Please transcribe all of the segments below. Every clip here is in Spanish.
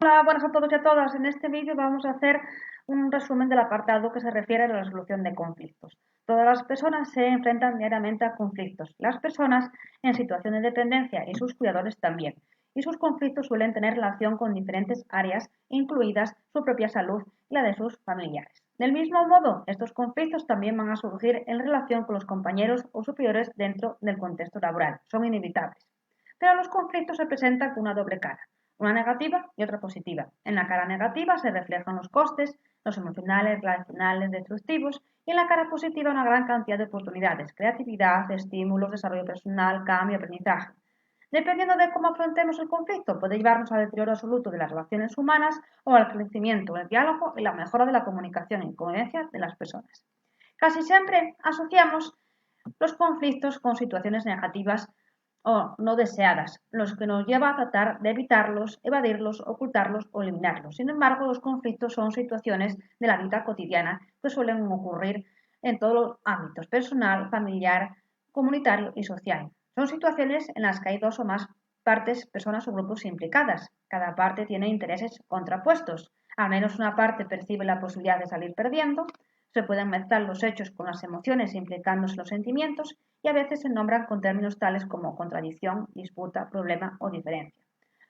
Hola, buenas a todos y a todas. En este vídeo vamos a hacer un resumen del apartado que se refiere a la resolución de conflictos. Todas las personas se enfrentan diariamente a conflictos. Las personas en situación de dependencia y sus cuidadores también. Y sus conflictos suelen tener relación con diferentes áreas, incluidas su propia salud y la de sus familiares. Del mismo modo, estos conflictos también van a surgir en relación con los compañeros o superiores dentro del contexto laboral. Son inevitables. Pero los conflictos se presentan con una doble cara, una negativa y otra positiva. En la cara negativa se reflejan los costes, los emocionales, relacionales, destructivos, y en la cara positiva una gran cantidad de oportunidades, creatividad, estímulos, desarrollo personal, cambio, aprendizaje. Dependiendo de cómo afrontemos el conflicto, puede llevarnos al deterioro absoluto de las relaciones humanas o al crecimiento, el diálogo y la mejora de la comunicación y convivencia de las personas. Casi siempre asociamos los conflictos con situaciones negativas o no deseadas, los que nos lleva a tratar de evitarlos, evadirlos, ocultarlos o eliminarlos. Sin embargo, los conflictos son situaciones de la vida cotidiana que suelen ocurrir en todos los ámbitos, personal, familiar, comunitario y social. Son situaciones en las que hay dos o más partes, personas o grupos implicadas. Cada parte tiene intereses contrapuestos. Al menos una parte percibe la posibilidad de salir perdiendo. Se pueden mezclar los hechos con las emociones implicándose los sentimientos y a veces se nombran con términos tales como contradicción, disputa, problema o diferencia.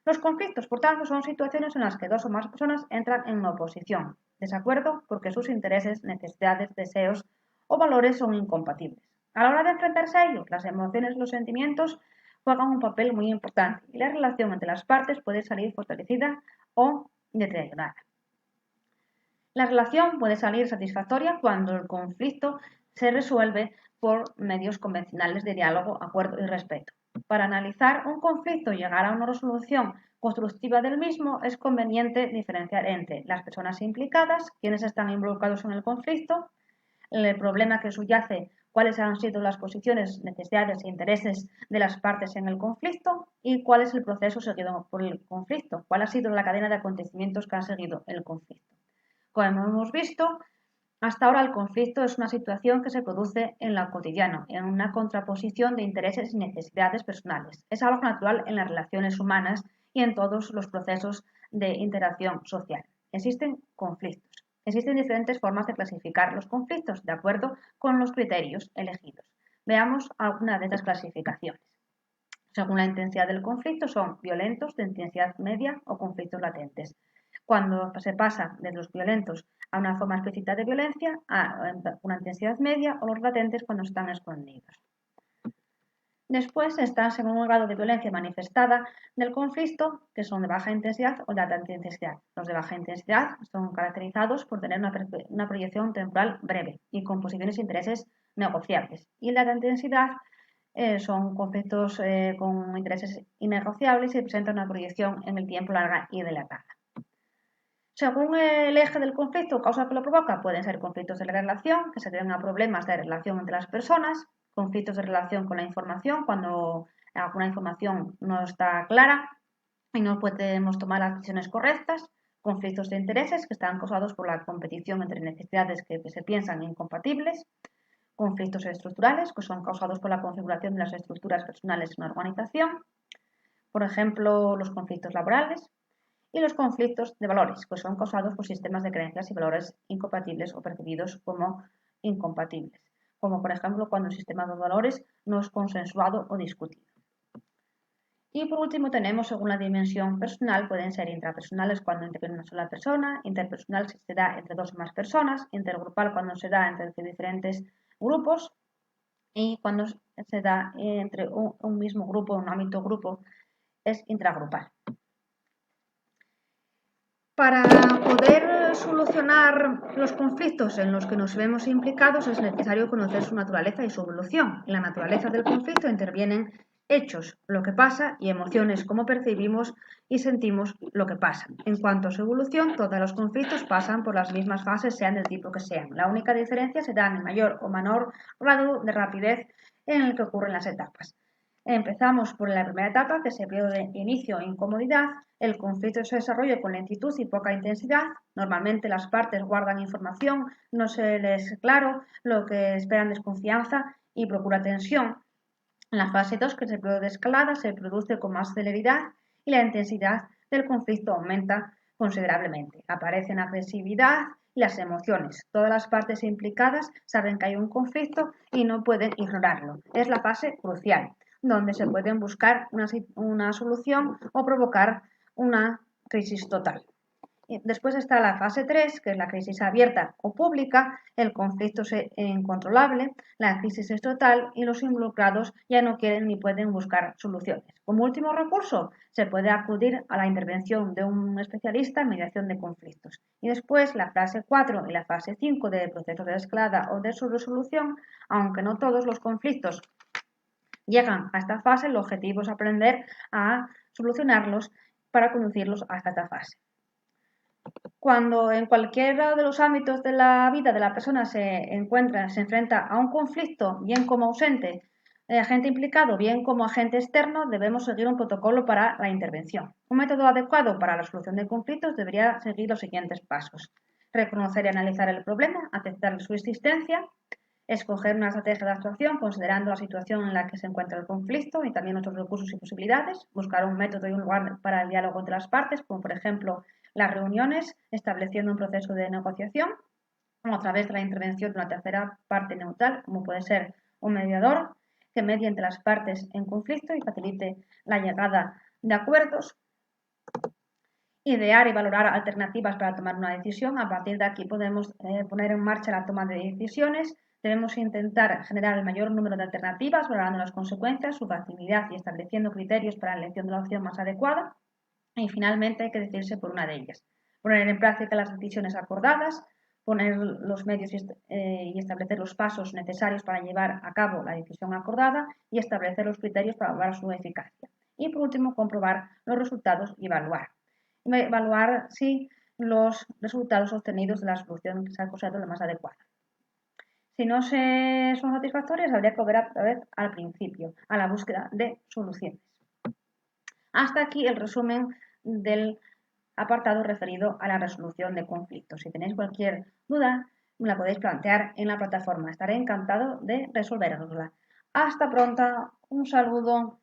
Los conflictos, por tanto, son situaciones en las que dos o más personas entran en oposición, desacuerdo porque sus intereses, necesidades, deseos o valores son incompatibles. A la hora de enfrentarse a ellos, las emociones y los sentimientos juegan un papel muy importante y la relación entre las partes puede salir fortalecida o deteriorada. La relación puede salir satisfactoria cuando el conflicto se resuelve por medios convencionales de diálogo, acuerdo y respeto. Para analizar un conflicto y llegar a una resolución constructiva del mismo, es conveniente diferenciar entre las personas implicadas, quienes están involucrados en el conflicto, el problema que subyace, cuáles han sido las posiciones, necesidades e intereses de las partes en el conflicto y cuál es el proceso seguido por el conflicto, cuál ha sido la cadena de acontecimientos que han seguido el conflicto. Como hemos visto, hasta ahora el conflicto es una situación que se produce en lo cotidiano, en una contraposición de intereses y necesidades personales. Es algo natural en las relaciones humanas y en todos los procesos de interacción social. Existen conflictos. Existen diferentes formas de clasificar los conflictos de acuerdo con los criterios elegidos. Veamos algunas de estas clasificaciones. Según la intensidad del conflicto, son violentos, de intensidad media o conflictos latentes. Cuando se pasa de los violentos a una forma explícita de violencia, a una intensidad media, o los latentes cuando están escondidos. Después están según el grado de violencia manifestada del conflicto, que son de baja intensidad o de alta intensidad. Los de baja intensidad son caracterizados por tener una proyección temporal breve y con posiciones e intereses negociables. Y la alta intensidad son conflictos con intereses innegociables y presentan una proyección en el tiempo larga y dilatada. Según el eje del conflicto o causa que lo provoca, pueden ser conflictos de la relación, que se deben a problemas de relación entre las personas, conflictos de relación con la información, cuando alguna información no está clara y no podemos tomar las decisiones correctas, conflictos de intereses que están causados por la competición entre necesidades que se piensan incompatibles, conflictos estructurales que son causados por la configuración de las estructuras personales en una organización, por ejemplo, los conflictos laborales, y los conflictos de valores, que son causados por sistemas de creencias y valores incompatibles o percibidos como incompatibles, como por ejemplo cuando el sistema de valores no es consensuado o discutido. Y por último tenemos, según la dimensión personal, pueden ser intrapersonales cuando interviene una sola persona, interpersonal si se da entre dos o más personas, intergrupal cuando se da entre diferentes grupos y cuando se da entre un mismo grupo, un ámbito grupo, es intragrupal. Para poder solucionar los conflictos en los que nos vemos implicados es necesario conocer su naturaleza y su evolución. En la naturaleza del conflicto intervienen hechos, lo que pasa, y emociones, cómo percibimos y sentimos lo que pasa. En cuanto a su evolución, todos los conflictos pasan por las mismas fases, sean del tipo que sean. La única diferencia se da en mayor o menor grado de rapidez en el que ocurren las etapas. Empezamos por la primera etapa, que es el periodo de inicio e incomodidad. El conflicto se desarrolla con lentitud y poca intensidad. Normalmente las partes guardan información, no se les es claro, lo que esperan desconfianza y procura tensión. En la fase 2, que es el periodo de escalada, se produce con más celeridad y la intensidad del conflicto aumenta considerablemente. Aparecen agresividad y las emociones. Todas las partes implicadas saben que hay un conflicto y no pueden ignorarlo. Es la fase crucial, donde se pueden buscar una solución o provocar una crisis total. Después está la fase 3, que es la crisis abierta o pública, el conflicto es incontrolable, la crisis es total y los involucrados ya no quieren ni pueden buscar soluciones. Como último recurso, se puede acudir a la intervención de un especialista en mediación de conflictos. Y después la fase 4 y la fase 5 del proceso de escalada o de su resolución, aunque no todos los conflictos llegan a esta fase, el objetivo es aprender a solucionarlos para conducirlos hasta esta fase. Cuando en cualquiera de los ámbitos de la vida de la persona se enfrenta a un conflicto, bien como ausente, agente implicado, bien como agente externo, debemos seguir un protocolo para la intervención. Un método adecuado para la solución de conflictos debería seguir los siguientes pasos: reconocer y analizar el problema, aceptar su existencia, escoger una estrategia de actuación considerando la situación en la que se encuentra el conflicto y también otros recursos y posibilidades, buscar un método y un lugar para el diálogo entre las partes, como por ejemplo las reuniones, estableciendo un proceso de negociación, o a través de la intervención de una tercera parte neutral, como puede ser un mediador, que medie entre las partes en conflicto y facilite la llegada de acuerdos. Idear y valorar alternativas para tomar una decisión. A partir de aquí podemos poner en marcha la toma de decisiones. Debemos intentar generar el mayor número de alternativas, valorando las consecuencias, su factibilidad y estableciendo criterios para la elección de la opción más adecuada. Y finalmente hay que decidirse por una de ellas. Poner en práctica las decisiones acordadas, poner los medios y establecer los pasos necesarios para llevar a cabo la decisión acordada y establecer los criterios para evaluar su eficacia. Y por último, comprobar los resultados y evaluar si los resultados obtenidos de la solución que se ha acordado es la más adecuada. Si no son satisfactorias, habría que volver otra vez al principio, a la búsqueda de soluciones. Hasta aquí el resumen del apartado referido a la resolución de conflictos. Si tenéis cualquier duda, me la podéis plantear en la plataforma. Estaré encantado de resolverosla. Hasta pronto, un saludo.